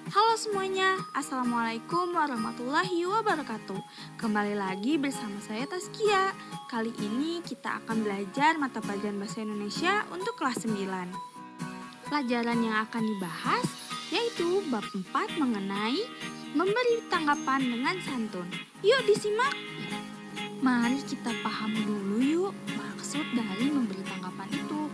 Halo semuanya, Assalamualaikum warahmatullahi wabarakatuh. Kembali lagi bersama saya Taskia. Kali ini kita akan belajar mata pelajaran Bahasa Indonesia untuk kelas 9. Pelajaran yang akan dibahas yaitu bab 4 mengenai memberi tanggapan dengan santun. Yuk disimak. Mari kita paham dulu yuk maksud dari memberi tanggapan itu.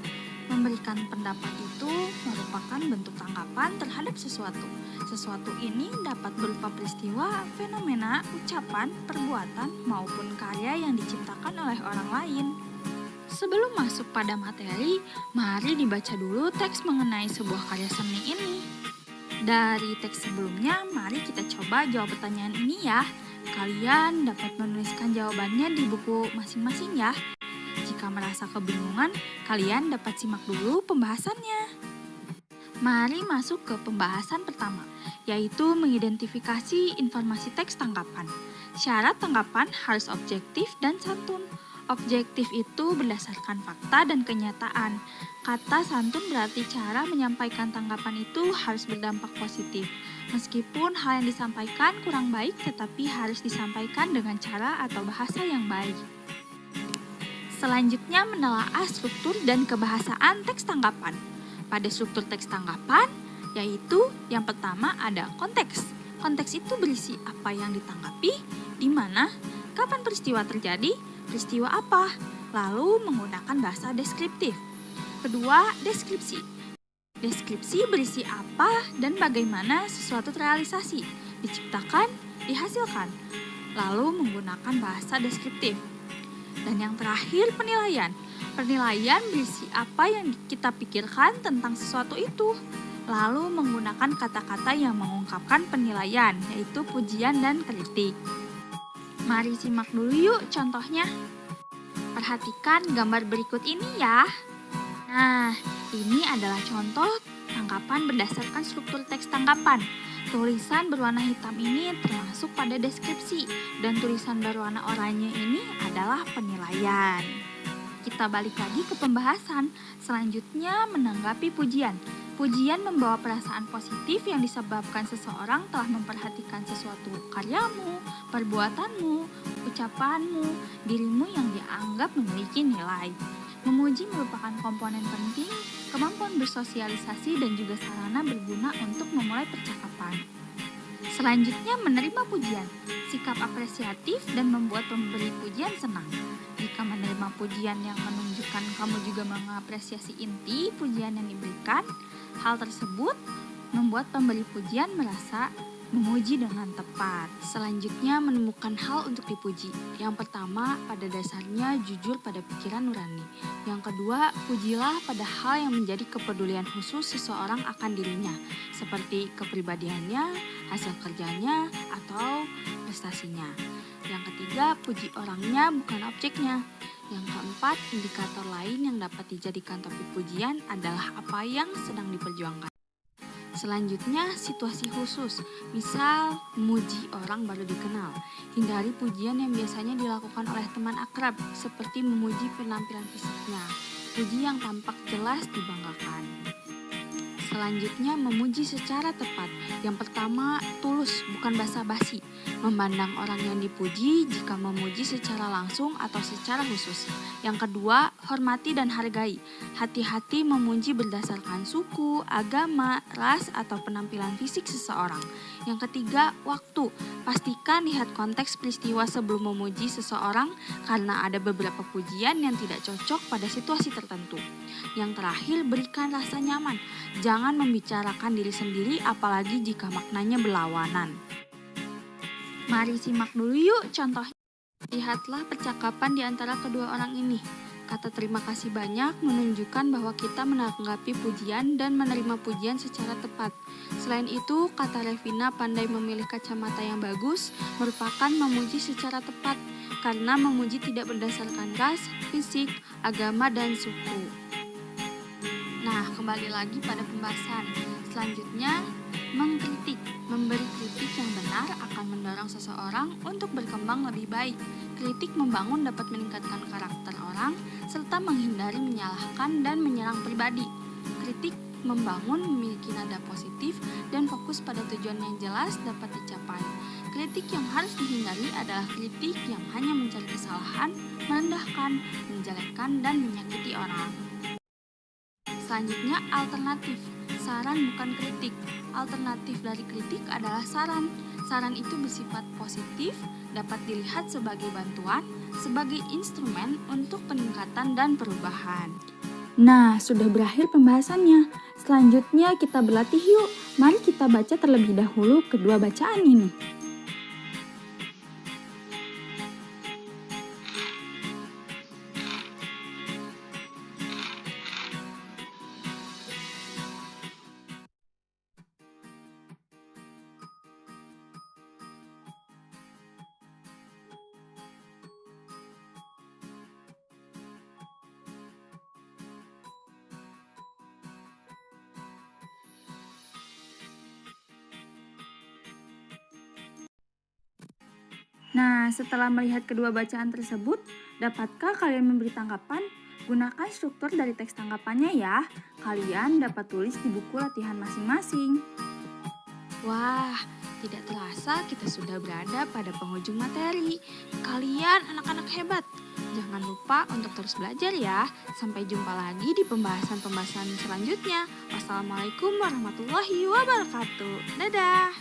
Memberikan pendapat itu merupakan bentuk tanggapan terhadap sesuatu. Sesuatu ini dapat berupa peristiwa, fenomena, ucapan, perbuatan, maupun karya yang diciptakan oleh orang lain. Sebelum masuk pada materi, mari dibaca dulu teks mengenai sebuah karya seni ini. Dari teks sebelumnya, mari kita coba jawab pertanyaan ini ya. Kalian dapat menuliskan jawabannya di buku masing-masing ya. Jika merasa kebingungan, kalian dapat simak dulu pembahasannya. Mari masuk ke pembahasan pertama, yaitu mengidentifikasi informasi teks tanggapan. Syarat tanggapan harus objektif dan santun. Objektif itu berdasarkan fakta dan kenyataan. Kata santun berarti cara menyampaikan tanggapan itu harus berdampak positif. Meskipun hal yang disampaikan kurang baik, tetapi harus disampaikan dengan cara atau bahasa yang baik. Selanjutnya menelaah struktur dan kebahasaan teks tanggapan. Pada struktur teks tanggapan, yaitu yang pertama ada konteks. Konteks itu berisi apa yang ditanggapi, di mana, kapan peristiwa terjadi, peristiwa apa, lalu menggunakan bahasa deskriptif. Kedua, deskripsi. Deskripsi berisi apa dan bagaimana sesuatu terrealisasi, diciptakan, dihasilkan, lalu menggunakan bahasa deskriptif. Dan yang terakhir, penilaian. Penilaian berisi apa yang kita pikirkan tentang sesuatu itu, lalu menggunakan kata-kata yang mengungkapkan penilaian, yaitu pujian dan kritik. Mari simak dulu yuk contohnya. Perhatikan gambar berikut ini ya. Nah, ini adalah contoh tanggapan berdasarkan struktur teks tanggapan. Tulisan berwarna hitam ini termasuk pada deskripsi, dan tulisan berwarna oranye ini adalah penilaian. Kita balik lagi ke pembahasan. Selanjutnya menanggapi pujian. Pujian membawa perasaan positif yang disebabkan seseorang telah memperhatikan sesuatu karyamu, perbuatanmu, ucapanmu, dirimu yang dianggap memiliki nilai. Memuji merupakan komponen penting, kemampuan bersosialisasi dan juga sarana berguna untuk memulai percakapan. Selanjutnya menerima pujian, sikap apresiatif dan membuat pemberi pujian senang. Jika menerima pujian yang menunjukkan kamu juga mengapresiasi inti pujian yang diberikan, hal tersebut membuat pemberi pujian merasa memuji dengan tepat. Selanjutnya menemukan hal untuk dipuji. Yang pertama, pada dasarnya jujur pada pikiran nurani. Yang kedua, pujilah pada hal yang menjadi kepedulian khusus seseorang akan dirinya, seperti kepribadiannya, hasil kerjanya, atau prestasinya. Yang ketiga, puji orangnya bukan objeknya. Yang keempat, indikator lain yang dapat dijadikan topik pujian adalah apa yang sedang diperjuangkan. Selanjutnya, situasi khusus, misal memuji orang baru dikenal. Hindari pujian yang biasanya dilakukan oleh teman akrab, seperti memuji penampilan fisiknya. Puji yang tampak jelas dibanggakan. Selanjutnya, memuji secara tepat. Yang pertama, tulus, bukan basa-basi. Memandang orang yang dipuji jika memuji secara langsung atau secara khusus. Yang kedua, hormati dan hargai. Hati-hati memuji berdasarkan suku, agama, ras, atau penampilan fisik seseorang. Yang ketiga, waktu. Pastikan lihat konteks peristiwa sebelum memuji seseorang karena ada beberapa pujian yang tidak cocok pada situasi tertentu. Yang terakhir, berikan rasa nyaman. Jangan membicarakan diri sendiri apalagi jika maknanya berlawanan. Mari simak dulu yuk contohnya. Lihatlah percakapan di antara kedua orang ini. Kata terima kasih banyak menunjukkan bahwa kita menanggapi pujian dan menerima pujian secara tepat. Selain itu, kata Revina pandai memilih kacamata yang bagus merupakan memuji secara tepat karena memuji tidak berdasarkan ras, fisik, agama, dan suku. Nah, kembali lagi pada pembahasan. Selanjutnya, mengkritik. Memberi kritik yang benar akan mendorong seseorang untuk berkembang lebih baik. Kritik membangun dapat meningkatkan karakter orang serta menghindari menyalahkan dan menyerang pribadi. Kritik membangun, memiliki nada positif, dan fokus pada tujuan yang jelas dapat dicapai. Kritik yang harus dihindari adalah kritik yang hanya mencari kesalahan, merendahkan, menjelekkan, dan menyakiti orang. Selanjutnya, alternatif. Saran bukan kritik. Alternatif dari kritik adalah saran. Saran itu bersifat positif, dapat dilihat sebagai bantuan, sebagai instrumen untuk peningkatan dan perubahan. Nah, sudah berakhir pembahasannya. Selanjutnya kita berlatih yuk. Mari kita baca terlebih dahulu kedua bacaan ini. Nah, setelah melihat kedua bacaan tersebut, dapatkah kalian memberi tanggapan? Gunakan struktur dari teks tanggapannya ya. Kalian dapat tulis di buku latihan masing-masing. Wah, tidak terasa kita sudah berada pada penghujung materi. Kalian anak-anak hebat. Jangan lupa untuk terus belajar ya. Sampai jumpa lagi di pembahasan-pembahasan selanjutnya. Wassalamualaikum warahmatullahi wabarakatuh. Dadah.